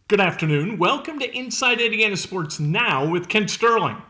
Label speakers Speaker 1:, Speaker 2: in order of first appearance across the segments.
Speaker 1: Good afternoon. Welcome to Inside Indiana Sports Now with Ken Sterling.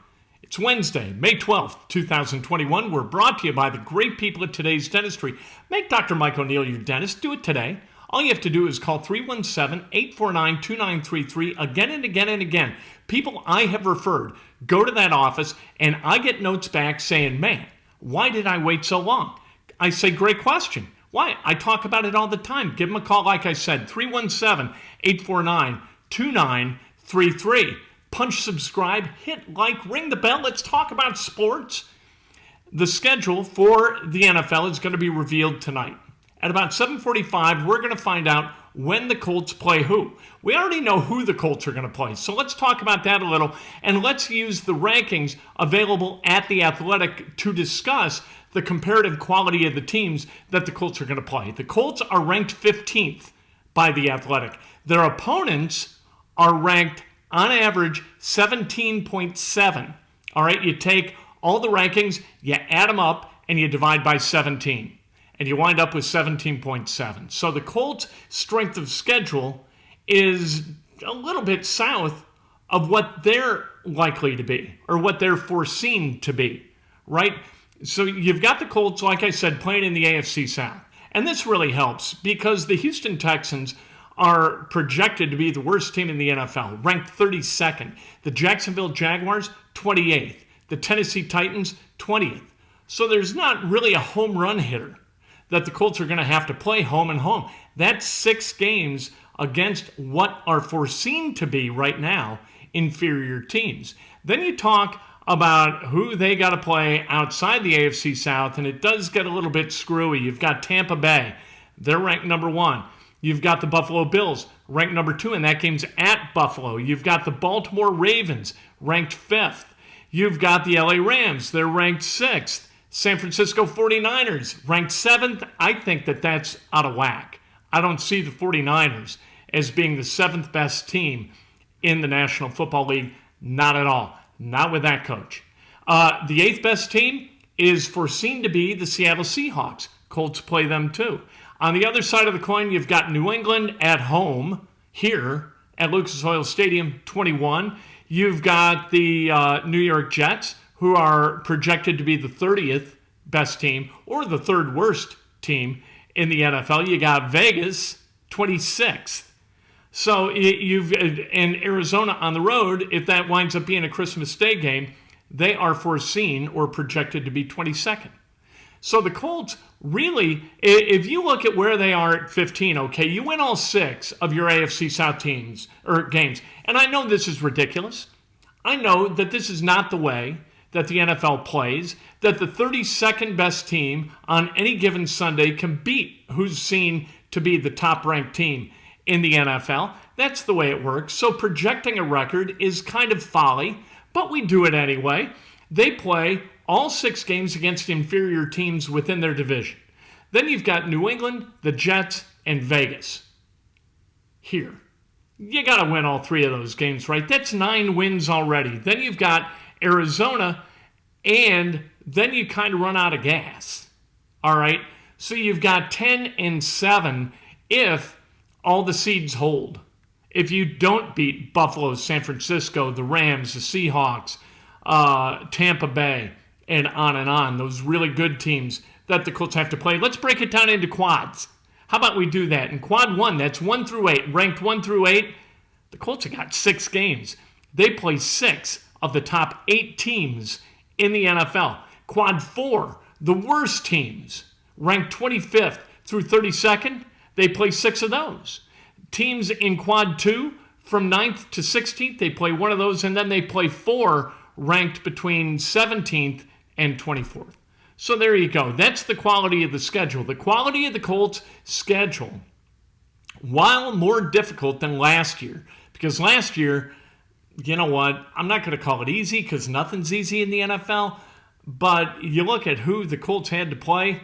Speaker 1: It's Wednesday, May 12th, 2021. We're brought to you by the great people at Today's Dentistry. Make Dr. Mike O'Neill your dentist. Do it today. All you have to do is call 317-849-2933 again and again and again. People I have referred go to that office, and I get notes back saying, man, why did I wait so long? I say, great question. Why? I talk about it all the time. Give them a call, like I said, 317-849-2933. Punch subscribe, hit like, ring the bell. Let's talk about sports. The schedule for the NFL is going to be revealed tonight. At about 7:45, we're going to find out when the Colts play who. We already know who the Colts are going to play, so let's talk about that a little, and let's use the rankings available at The Athletic to discuss the comparative quality of the teams that the Colts are going to play. The Colts are ranked 15th by The Athletic. Their opponents are ranked, on average, 17.7. All right, you take all the rankings, you add them up, and you divide by 17. And you wind up with 17.7. So the Colts' strength of schedule is a little bit south of what they're likely to be, or what they're foreseen to be, right? So you've got the Colts, like I said, playing in the AFC South. And this really helps because the Houston Texans are projected to be the worst team in the NFL, ranked 32nd. The Jacksonville Jaguars, 28th. The Tennessee Titans, 20th. So there's not really a home run hitter that the Colts are going to have to play home and home. That's 6 games against what are foreseen to be right now inferior teams. Then you talk about who they got to play outside the AFC South, and it does get a little bit screwy. You've got Tampa Bay. They're ranked number 1. You've got the Buffalo Bills, ranked number 2, and that game's at Buffalo. You've got the Baltimore Ravens, ranked 5th. You've got the LA Rams. They're ranked 6th. San Francisco 49ers, ranked 7th. I think that that's out of whack. I don't see the 49ers as being the 7th best team in the National Football League. Not at all. Not with that coach. The 8th best team is foreseen to be the Seattle Seahawks. Colts play them too. On the other side of the coin, you've got New England at home here at Lucas Oil Stadium, 21. You've got the New York Jets, who are projected to be the 30th best team or the 3rd worst team in the NFL. You got Vegas, 26th. So you've in Arizona on the road, if that winds up being a Christmas Day game, they are foreseen or projected to be 22nd. So the Colts really, if you look at where they are at 15, okay, you win all 6 of your AFC South teams or games. And I know this is ridiculous. I know that this is not the way that the NFL plays, that the 32nd best team on any given Sunday can beat who's seen to be the top-ranked team in the NFL. That's the way it works. So projecting a record is kind of folly, but we do it anyway. They play all 6 games against inferior teams within their division. Then you've got New England, the Jets, and Vegas. Here. You got to win all 3 of those games, right? That's 9 wins already. Then you've got Arizona, and then you kind of run out of gas. All right? So you've got 10-7 if all the seeds hold. If you don't beat Buffalo, San Francisco, the Rams, the Seahawks, Tampa Bay, and on, those really good teams that the Colts have to play. Let's break it down into quads. How about we do that? In quad 1, that's 1 through 8, ranked 1 through 8, the Colts have got 6 games. They play 6 of the top 8 teams in the NFL. Quad 4, the worst teams, ranked 25th through 32nd, they play 6 of those. Teams in Quad 2, from 9th to 16th, they play 1 of those, and then they play 4 ranked between 17th and 24th. So there you go. That's the quality of the schedule. The quality of the Colts' schedule, while more difficult than last year, because last year, you know what, I'm not going to call it easy because nothing's easy in the NFL, but you look at who the Colts had to play,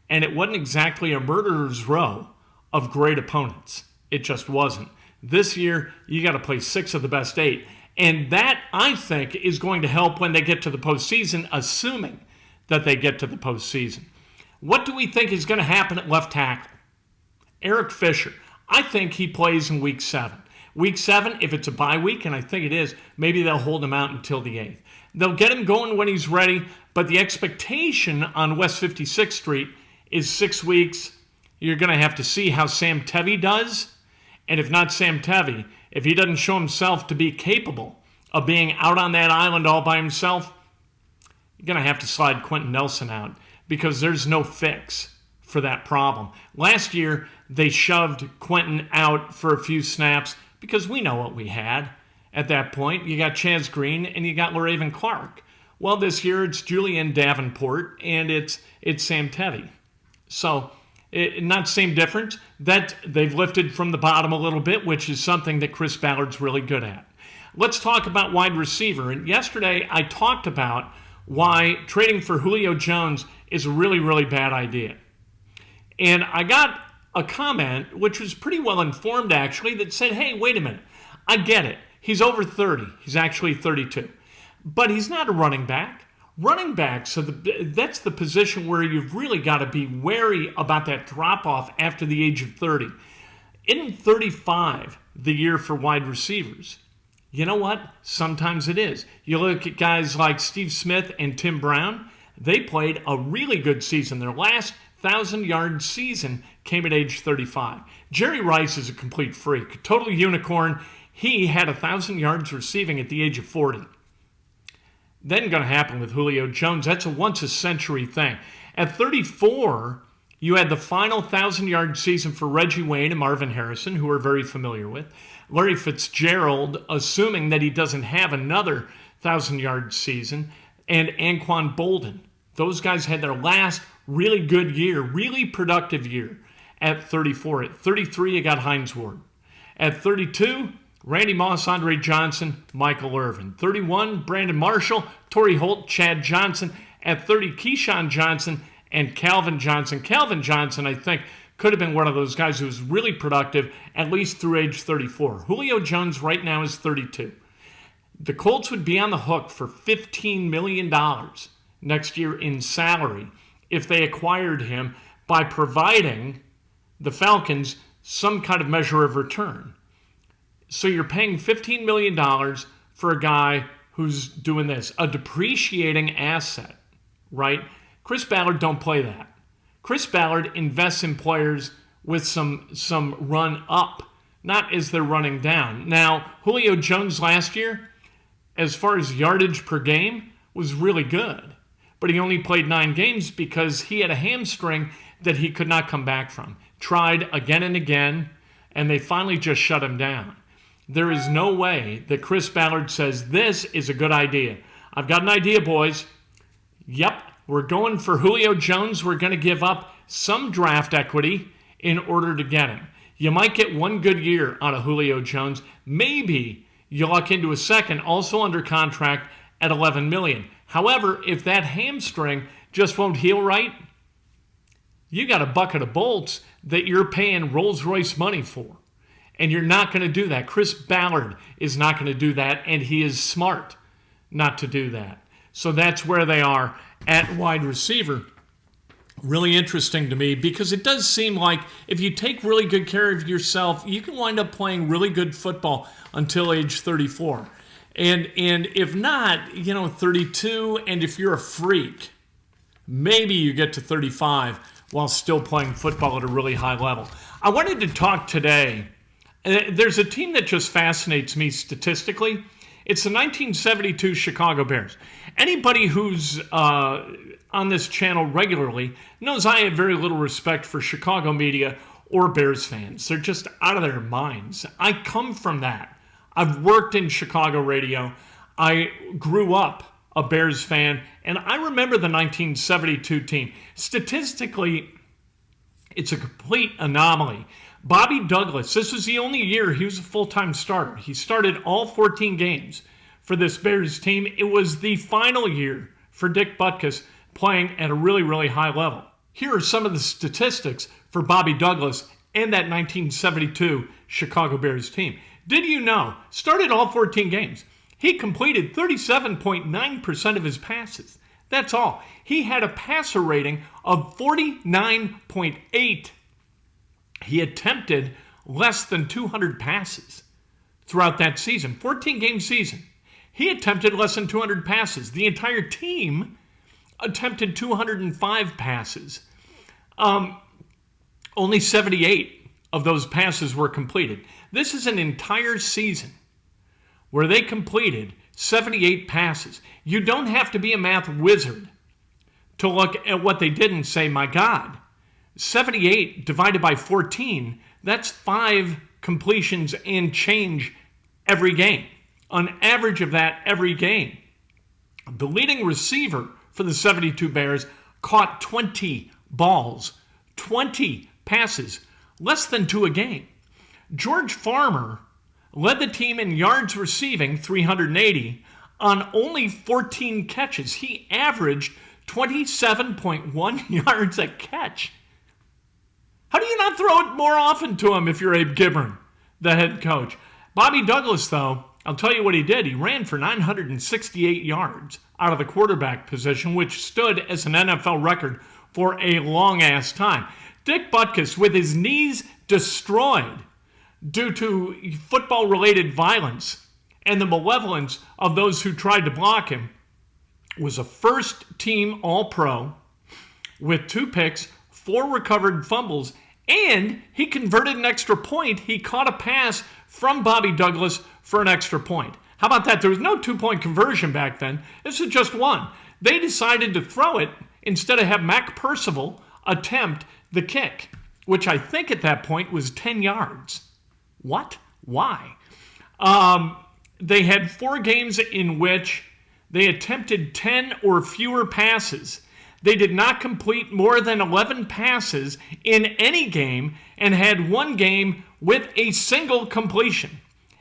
Speaker 1: and it wasn't exactly a murderer's row of great opponents. It just wasn't. This year, you got to play 6 of the best 8. And that, I think, is going to help when they get to the postseason, assuming that they get to the postseason. What do we think is going to happen at left tackle? Eric Fisher. I think he plays in Week 7. Week 7, if it's a bye week, and I think it is, maybe they'll hold him out until the 8th. They'll get him going when he's ready, but the expectation on West 56th Street is 6 weeks. You're going to have to see how Sam Tevi does. And if not Sam Tevi, if he doesn't show himself to be capable of being out on that island all by himself, you're going to have to slide Quentin Nelson out because there's no fix for that problem. Last year, they shoved Quentin out for a few snaps because we know what we had at that point. You got Chaz Green and you got LaRaven Clark. Well, this year it's Julian Davenport and it's Sam Tevi. So, not same difference. That they've lifted from the bottom a little bit, which is something that Chris Ballard's really good at. Let's talk about wide receiver. And yesterday I talked about why trading for Julio Jones is a really, really bad idea. And I got a comment, which was pretty well informed actually, that said, hey, wait a minute. I get it. He's over 30. He's actually 32. But he's not a running back. Running backs, so that's the position where you've really got to be wary about that drop-off after the age of 30. Isn't 35 the year for wide receivers? You know what? Sometimes it is. You look at guys like Steve Smith and Tim Brown. They played a really good season. Their last 1,000-yard season came at age 35. Jerry Rice is a complete freak, total unicorn. He had 1,000 yards receiving at the age of 40. Then going to happen with Julio Jones. That's a once-a-century thing. At 34, you had the final 1,000-yard season for Reggie Wayne and Marvin Harrison, who we're very familiar with. Larry Fitzgerald, assuming that he doesn't have another 1,000-yard season, and Anquan Bolden. Those guys had their last really good year, really productive year at 34. At 33, you got Hines Ward. At 32, Randy Moss, Andre Johnson, Michael Irvin. 31, Brandon Marshall, Torrey Holt, Chad Johnson. At 30, Keyshawn Johnson and Calvin Johnson. Calvin Johnson, I think, could have been one of those guys who was really productive, at least through age 34. Julio Jones right now is 32. The Colts would be on the hook for $15 million next year in salary if they acquired him by providing the Falcons some kind of measure of return. So you're paying $15 million for a guy who's doing this, a depreciating asset, right? Chris Ballard don't play that. Chris Ballard invests in players with some run up, not as they're running down. Now, Julio Jones last year, as far as yardage per game, was really good. But he only played 9 games because he had a hamstring that he could not come back from. Tried again and again, and they finally just shut him down. There is no way that Chris Ballard says, this is a good idea. I've got an idea, boys. Yep, we're going for Julio Jones. We're going to give up some draft equity in order to get him. You might get one good year out of Julio Jones. Maybe you luck into a second, also under contract at $11 million. However, if that hamstring just won't heal right, you got a bucket of bolts that you're paying Rolls-Royce money for. And you're not going to do that. Chris Ballard is not going to do that, and he is smart not to do that. So that's where they are at wide receiver. Really interesting to me because it does seem like if you take really good care of yourself, you can wind up playing really good football until age 34. And if not, 32, and if you're a freak, maybe you get to 35 while still playing football at a really high level. I wanted to talk today. There's a team that just fascinates me statistically. It's the 1972 Chicago Bears. Anybody who's on this channel regularly knows I have very little respect for Chicago media or Bears fans. They're just out of their minds. I come from that. I've worked in Chicago radio. I grew up a Bears fan, and I remember the 1972 team. Statistically, it's a complete anomaly. Bobby Douglas, this was the only year he was a full-time starter. He started all 14 games for this Bears team. It was the final year for Dick Butkus playing at a really, really high level. Here are some of the statistics for Bobby Douglas and that 1972 Chicago Bears team. Did you know, started all 14 games. He completed 37.9% of his passes. That's all. He had a passer rating of 49.8. He attempted less than 200 passes. throughout that season, 14-game season. He attempted less than 200 passes. The entire team attempted 205 passes. Only 78 of those passes were completed. This is an entire season where they completed 78 passes. You don't have to be a math wizard to look at what they did and say, my God, 78 divided by 14, that's 5 completions and change every game. On average of that every game. The leading receiver for the 72 Bears caught 20 balls, 20 passes, less than 2 a game. George Farmer led the team in yards receiving, 380, on only 14 catches. He averaged 27.1 yards a catch. How do you not throw it more often to him if you're Abe Gibron, the head coach? Bobby Douglas, though, I'll tell you what he did. He ran for 968 yards out of the quarterback position, which stood as an NFL record for a long-ass time. Dick Butkus, with his knees destroyed due to football-related violence and the malevolence of those who tried to block him, was a first-team All-Pro with 2 picks, 4 recovered fumbles, and he converted an extra point. He caught a pass from Bobby Douglas for an extra point. How about that? There was no 2-point conversion back then. This was just 1. They decided to throw it instead of have Mac Percival attempt the kick, which I think at that point was 10 yards. What? Why? They had 4 games in which they attempted 10 or fewer passes. They did not complete more than 11 passes in any game and had 1 game with a single completion.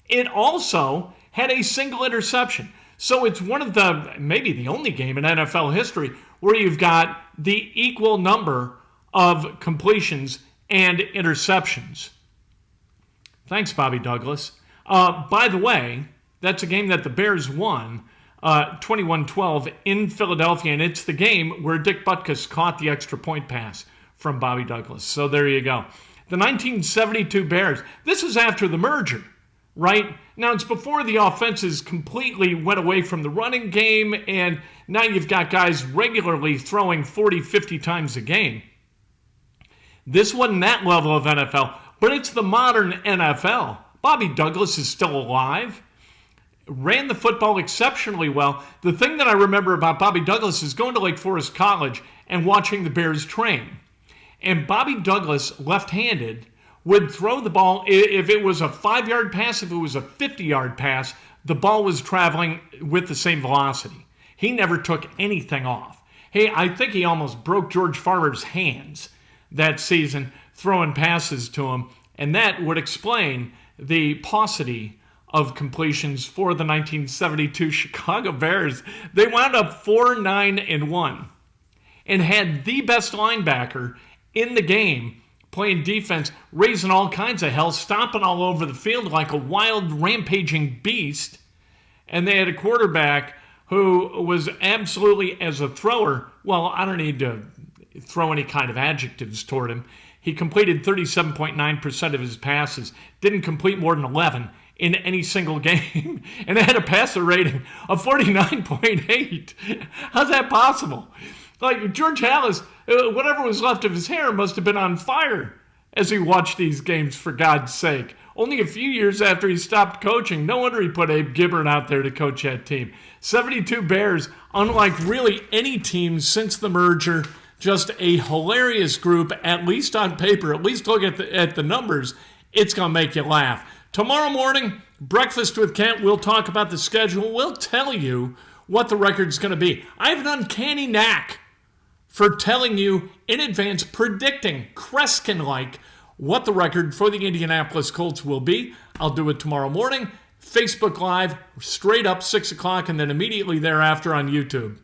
Speaker 1: It also had a single interception. So it's one of the, maybe the only game in NFL history where you've got the equal number of completions and interceptions. Thanks, Bobby Douglas. By the way, that's a game that the Bears won 21-12 in Philadelphia, and it's the game where Dick Butkus caught the extra point pass from Bobby Douglas. So there you go. The 1972 Bears, this is after the merger, right? Now, it's before the offenses completely went away from the running game, and now you've got guys regularly throwing 40, 50 times a game. This wasn't that level of NFL, but it's the modern NFL. Bobby Douglas is still alive, ran the football exceptionally well. The thing that I remember about Bobby Douglas is going to Lake Forest College and watching the Bears train. And Bobby Douglas, left-handed, would throw the ball. If it was a 5-yard pass, if it was a 50-yard pass, the ball was traveling with the same velocity. He never took anything off. Hey, I think he almost broke George Farmer's hands that season throwing passes to him, and that would explain the paucity of completions for the 1972 Chicago Bears. They wound up 4-9-1 and had the best linebacker in the game playing defense, raising all kinds of hell, stomping all over the field like a wild, rampaging beast. And they had a quarterback who was absolutely, as a thrower, well, I don't need to throw any kind of adjectives toward him. He completed 37.9% of his passes, didn't complete more than 11 in any single game, and had a passer rating of 49.8. How's that possible? Like, George Halas, whatever was left of his hair must have been on fire as he watched these games, for God's sake. Only a few years after he stopped coaching. No wonder he put Abe Gibron out there to coach that team. 72 Bears, unlike really any team since the merger, just a hilarious group, at least on paper. At least look at the numbers. It's going to make you laugh. Tomorrow morning, Breakfast with Kent, we'll talk about the schedule. We'll tell you what the record's going to be. I have an uncanny knack for telling you in advance, predicting Kreskin-like what the record for the Indianapolis Colts will be. I'll do it tomorrow morning. Facebook Live, straight up 6 o'clock, and then immediately thereafter on YouTube.